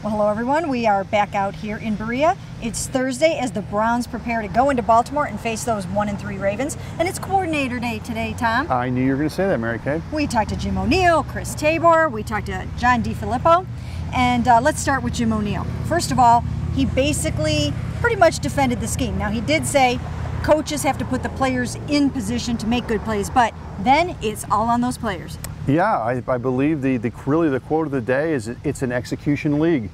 Well, hello everyone. We are back out here in Berea. It's Thursday as the Browns prepare to go into Baltimore and face those 1-3 Ravens. And it's coordinator day today, Tom. I knew you were going to say that, Mary-Kay. We talked to Jim O'Neill, Chris Tabor, we talked to John DeFilippo. And let's start with Jim O'Neill. First of all, he basically pretty much defended the scheme. Now, he did say coaches have to put the players in position to make good plays, but then it's all on those players. Yeah, I believe really the quote of the day is it's an execution league.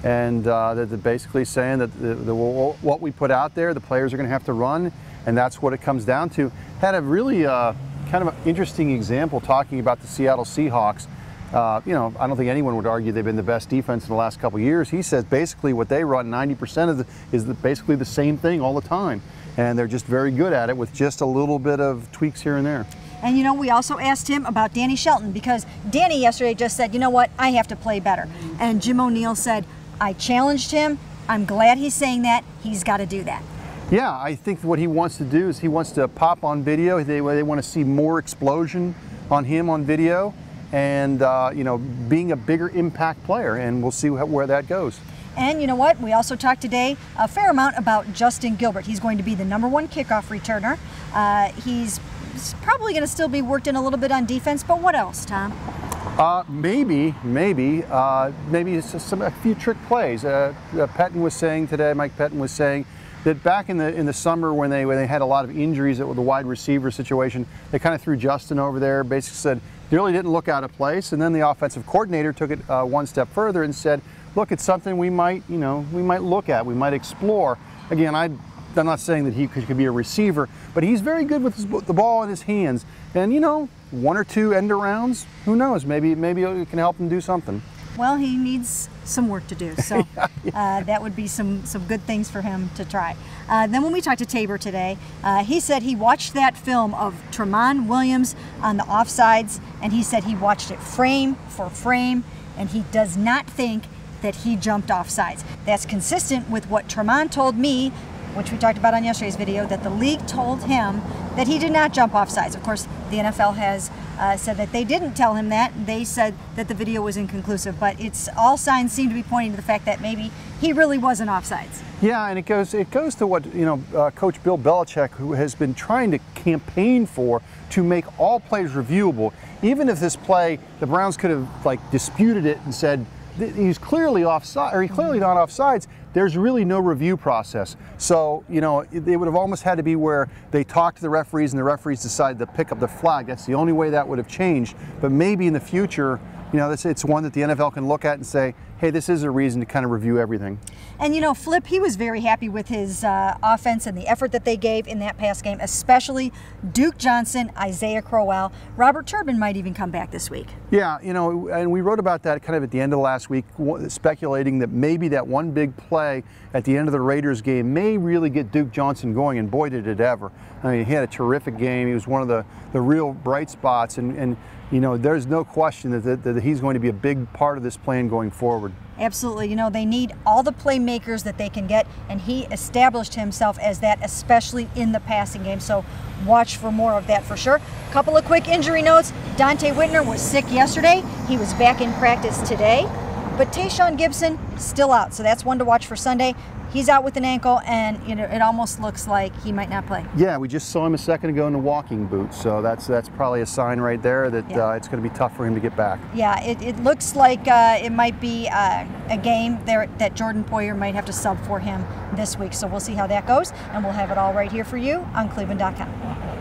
And they're basically saying that what we put out there, the players are going to have to run, and that's what it comes down to. Had a really kind of an interesting example talking about the Seattle Seahawks. You know, I don't think anyone would argue they've been the best defense in the last couple of years. He says basically what they run 90% of is basically the same thing all the time. And they're just very good at it with just a little bit of tweaks here and there. And you know, we also asked him about Danny Shelton because Danny yesterday just said, you know what, I have to play better. And Jim O'Neill said, I challenged him. I'm glad he's saying that. He's got to do that. Yeah, I think what he wants to do is he wants to pop on video. They want to see more explosion on him on video and, you know, being a bigger impact player. And we'll see where that goes. And you know what? We also talked today a fair amount about Justin Gilbert. He's going to be the +1 kickoff returner. He's probably going to still be worked in a little bit on defense, but what else, Tom? Maybe a few trick plays. Pettin was saying today, Mike Pettin was saying that back in the summer when they had a lot of injuries with the wide receiver situation, they kind of threw Justin over there, basically said he really didn't look out of place, and then the offensive coordinator took it one step further and said, look, it's something we might look at, we might explore. Again, I'm not saying that he could be a receiver, but he's very good with the ball in his hands. And you know, 1 or 2 end arounds, who knows? Maybe it can help him do something. Well, he needs some work to do, so that would be some good things for him to try. Then when we talked to Tabor today, he said he watched that film of Tramon Williams on the offsides, and he said he watched it frame for frame, and he does not think that he jumped offsides. That's consistent with what Tramon told me, which we talked about on yesterday's video, that the league told him that he did not jump offsides. Of course, the NFL has said that they didn't tell him that. They said that the video was inconclusive, but all signs seem to be pointing to the fact that maybe he really wasn't offsides. Yeah, and it goes to what Coach Bill Belichick, who has been trying to campaign for, to make all plays reviewable. Even if this play, the Browns could have disputed it and said he's clearly offside, or he's clearly not offsides. There's really no review process. So, you know, it would have almost had to be where they talked to the referees and the referees decided to pick up the flag. That's the only way that would have changed. But maybe in the future, you know, it's one that the NFL can look at and say, hey, this is a reason to kind of review everything. And you know, Flip, he was very happy with his offense and the effort that they gave in that pass game, especially Duke Johnson, Isaiah Crowell. Robert Turbin might even come back this week. Yeah, you know, and we wrote about that kind of at the end of last week, speculating that maybe that one big play at the end of the Raiders game may really get Duke Johnson going, and boy, did it ever. I mean, he had a terrific game. He was one of the real bright spots, and you know, there's no question that he's going to be a big part of this plan going forward. Absolutely. You know, they need all the playmakers that they can get, and he established himself as that, especially in the passing game. So watch for more of that for sure. Couple of quick injury notes. Dante Whitner was sick yesterday. He was back in practice today. But Tayshaun Gibson still out, so that's one to watch for Sunday. He's out with an ankle, and you know, it almost looks like he might not play. Yeah, we just saw him a second ago in the walking boots, so that's probably a sign right there that it's going to be tough for him to get back. Yeah, it looks like it might be a game there that Jordan Poyer might have to sub for him this week, so we'll see how that goes, and we'll have it all right here for you on cleveland.com.